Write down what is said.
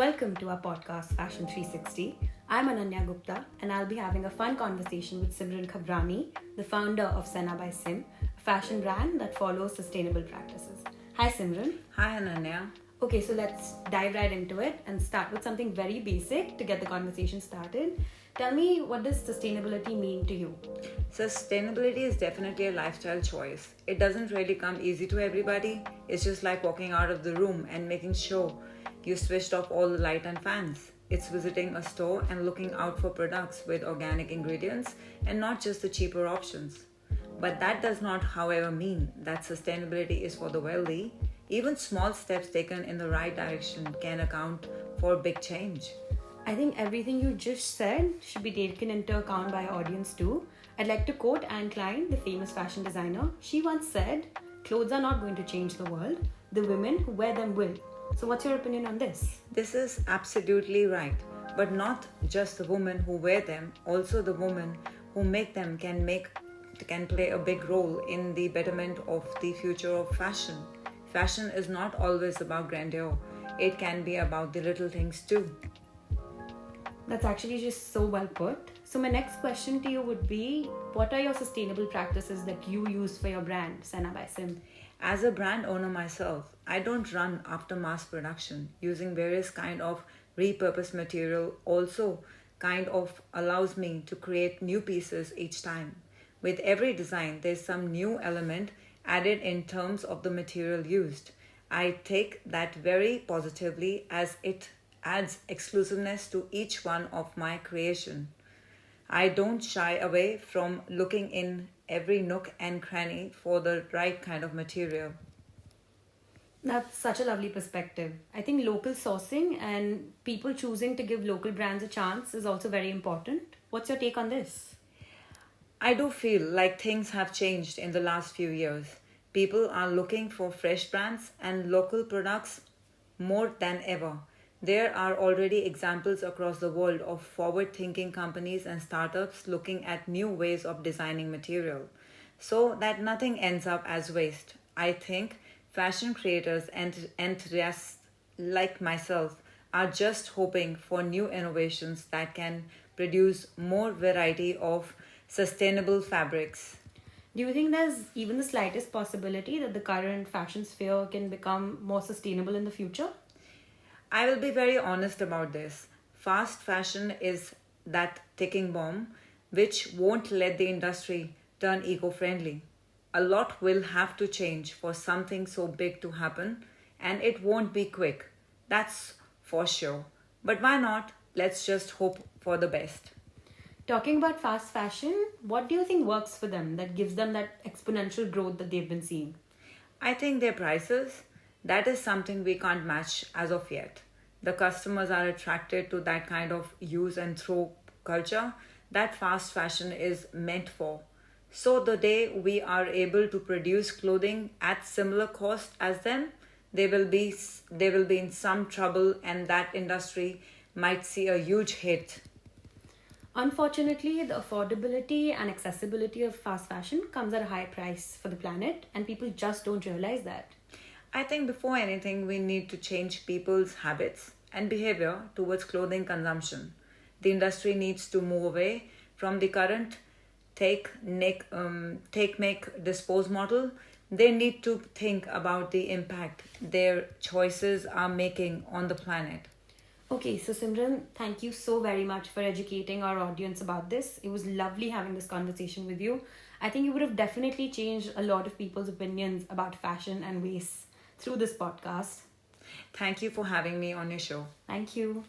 Welcome to our podcast Fashion 360. I'm Ananya Gupta and I'll be having a fun conversation with Simran Khabrani, the founder of Sena by Sim, a fashion brand that follows sustainable practices. Hi Simran. Hi Ananya. Okay, so let's dive right into it and start with something very basic to get the conversation started. Tell me, what does sustainability mean to you? Sustainability is definitely a lifestyle choice. It doesn't really come easy to everybody. It's just like walking out of the room and making sure you switched off all the light and fans. It's visiting a store and looking out for products with organic ingredients and not just the cheaper options. But that does not, however, mean that sustainability is for the wealthy. Even small steps taken in the right direction can account for big change. I think everything you just said should be taken into account by our audience too. I'd like to quote Anne Klein, the famous fashion designer. She once said, "Clothes are not going to change the world. The women who wear them will." So what's your opinion on this? This is absolutely right. But not just the women who wear them, also the women who make them can play a big role in the betterment of the future of fashion. Fashion is not always about grandeur. It can be about the little things too. That's actually just so well put. So my next question to you would be, what are your sustainable practices that you use for your brand, Sena by Sim? As a brand owner myself, I don't run after mass production. Using various kind of repurposed material also kind of allows me to create new pieces each time. With every design, there's some new element added in terms of the material used. I take that very positively as it adds exclusiveness to each one of my creation. I don't shy away from looking in every nook and cranny for the right kind of material. That's such a lovely perspective. I think local sourcing and people choosing to give local brands a chance is also very important. What's your take on this? I do feel like things have changed in the last few years. People are looking for fresh brands and local products more than ever. There are already examples across the world of forward thinking companies and startups looking at new ways of designing material so that nothing ends up as waste. I think fashion creators and enthusiasts like myself are just hoping for new innovations that can produce more variety of sustainable fabrics. Do you think there's even the slightest possibility that the current fashion sphere can become more sustainable in the future? I will be very honest about this. Fast fashion is that ticking bomb which won't let the industry turn eco friendly. A lot will have to change for something so big to happen, and it won't be quick. That's for sure. But why not? Let's just hope for the best. Talking about fast fashion, what do you think works for them that gives them that exponential growth that they've been seeing? I think their prices, that is something we can't match as of yet. The customers are attracted to that kind of use and throw culture that fast fashion is meant for. So the day we are able to produce clothing at similar cost as them, they will be in some trouble and that industry might see a huge hit. Unfortunately, the affordability and accessibility of fast fashion comes at a high price for the planet, and people just don't realize that. I think before anything, we need to change people's habits and behavior towards clothing consumption. The industry needs to move away from the current take, make, dispose model. They need to think about the impact their choices are making on the planet. Okay, so Simran, thank you so very much for educating our audience about this. It was lovely having this conversation with you. I think you would have definitely changed a lot of people's opinions about fashion and waste through this podcast. Thank you for having me on your show. Thank you.